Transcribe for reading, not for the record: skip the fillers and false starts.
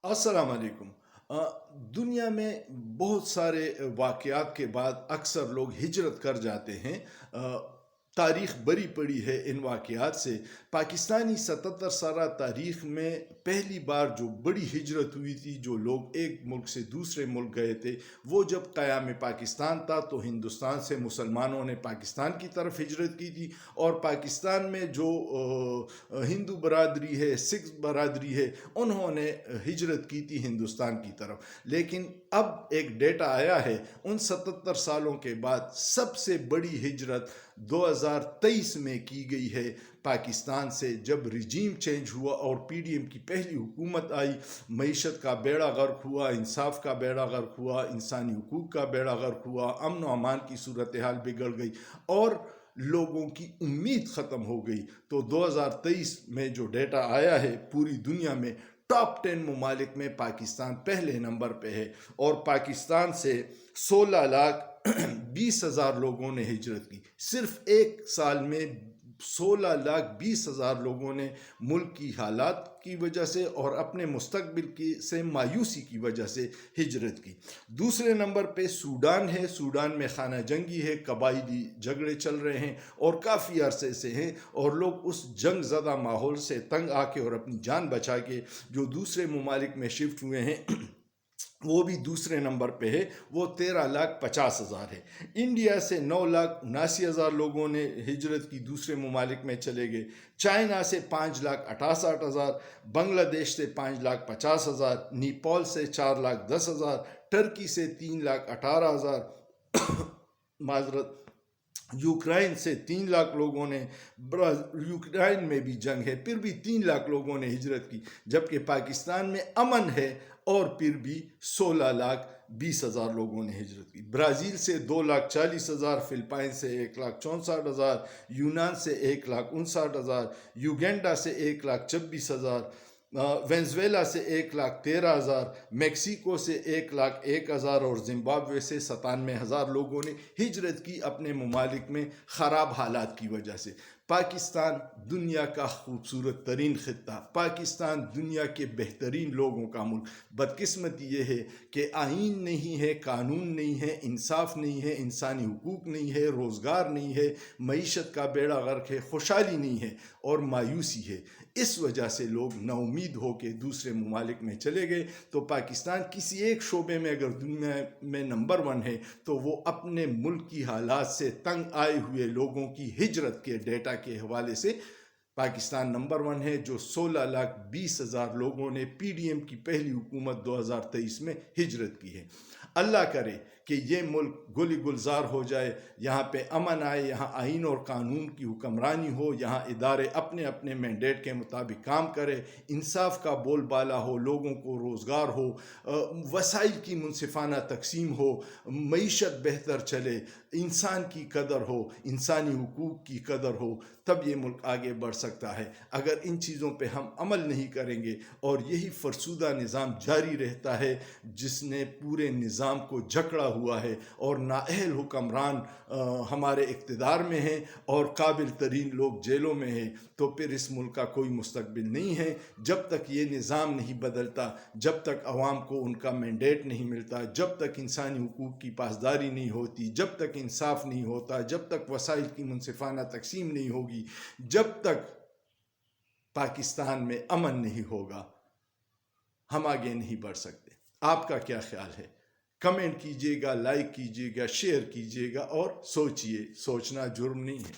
अस्सलाम वालेकुम। दुनिया में बहुत सारे वाक़यात के बाद अक्सर लोग हिजरत कर जाते हैं। तारीख़ भरी पड़ी है इन वाक़यात से। पाकिस्तानी 77 साला तारीख़ में पहली बार जो बड़ी हिजरत हुई थी, जो लोग एक मुल्क से दूसरे मुल्क गए थे, वो जब क़याम पाकिस्तान था तो हिंदुस्तान से मुसलमानों ने पाकिस्तान की तरफ हिजरत की थी। और पाकिस्तान में जो हिंदू बरादरी है, सिख बरादरी है, उन्होंने हिजरत की थी हिंदुस्तान की तरफ। लेकिन अब एक डेटा आया है, उन 77 सालों के बाद सबसे बड़ी हिजरत 2023 में की गई है पाकिस्तान से, जब रिजीम चेंज हुआ और पीडीएम की पहली हुकूमत आई। मईशत का बेड़ा गर्क हुआ, इंसाफ का बेड़ा गर्क हुआ, इंसानी हुकूक का बेड़ा गर्क हुआ, अमन व अमान की सूरत हाल बिगड़ गई और लोगों की उम्मीद ख़त्म हो गई। तो 2023 में जो डेटा आया है, पूरी दुनिया में टॉप 10 ममालिक में पाकिस्तान पहले नंबर पे है। और पाकिस्तान से 16,20,000 लोगों ने हिजरत की। सिर्फ एक साल में 16,20,000 लोगों ने मुल्क की हालात की वजह से और अपने मुस्तकबिल की से मायूसी की वजह से हिजरत की। दूसरे नंबर पे सूडान है। सूडान में खाना जंगी है, कबायली झगड़े चल रहे हैं और काफ़ी अरसे से हैं, और लोग उस जंग ज़दा माहौल से तंग आके और अपनी जान बचा के जो दूसरे ममालिक में शिफ्ट हुए हैं वो भी दूसरे नंबर पे है। वो 13,50,000 है। इंडिया से 9,79,000 लोगों ने हिजरत की, दूसरे ममालिक में चले गए। चाइना से 5,68,000, बांग्लादेश से 5,50,000, नेपाल से 4,10,000, टर्की से 3,18,000 माजरत, यूक्रेन से 3 लाख लोगों ने, यूक्रेन में भी जंग है फिर भी 3 लाख लोगों ने हिजरत की, जबकि पाकिस्तान में अमन है और फिर भी 16,20,000 लोगों ने हिजरत की। ब्राज़ील से 2,40,000, फिलिपाइन से 1,64,000, यूनान से 1,59,000, युगांडा से 1,26,000, वेनेजुएला से 1,13,000, मेक्सिको से 1,01,000 और जिम्बाब्वे से 97,000 लोगों ने हिजरत की अपने ममालिक में ख़राब हालात की वजह से। पाकिस्तान दुनिया का खूबसूरत तरीन ख़ित्ता, पाकिस्तान दुनिया के बेहतरीन लोगों का मुल्क। बदकिस्मती ये है कि आइन नहीं है, कानून नहीं है, इंसाफ नहीं है, इंसानी हुकूक नहीं है, रोज़गार नहीं है, मईशत का बेड़ा गर्क है, खुशहाली नहीं है और मायूसी है। इस वजह से लोग नाउमीद हो के दूसरे ममालिक में चले गए। तो पाकिस्तान किसी एक शोबे में अगर दुनिया में नंबर 1 है, तो वो अपने मुल्क की हालात से तंग आए हुए लोगों की हिजरत के डेटा के हवाले से पाकिस्तान नंबर 1 है, जो 16,20,000 लोगों ने पीडीएम की पहली हुकूमत 2023 में हिजरत की है। अल्लाह करे कि ये मुल्क गुली गुलजार हो जाए, यहाँ पे अमन आए, यहाँ आइन और कानून की हुक्मरानी हो, यहाँ इदारे अपने अपने मैंडेट के मुताबिक काम करे, इंसाफ का बोलबाला हो, लोगों को रोज़गार हो, वसाइल की मुनसिफाना तकसीम हो, मईशत बेहतर चले, इंसान की कदर हो, इंसानी हुकूक की कदर हो, तब ये मुल्क आगे बढ़ सकता है। अगर इन चीज़ों पे हम अमल नहीं करेंगे और यही फरसूदा निज़ाम जारी रहता है, जिसने पूरे निज़ाम को जकड़ा हुआ है और नाअहल हुक्मरान हमारे इक़्तिदार में हैं और काबिल तरीन लोग जेलों में हैं, तो फिर इस मुल्क का कोई मुस्तकबिल नहीं है। जब तक ये निज़ाम नहीं बदलता, जब तक अवाम को उनका मैंडेट नहीं मिलता, जब तक इंसानी हुकूक की पासदारी नहीं होती, जब तक इंसाफ नहीं होता, जब तक वसाइल की मुनसिफाना तकसीम नहीं होगी, जब तक पाकिस्तान में अमन नहीं होगा, हम आगे नहीं बढ़ सकते। आपका क्या ख्याल है? कमेंट कीजिएगा, लाइक कीजिएगा, शेयर कीजिएगा और सोचिए। सोचना जुर्म नहीं है।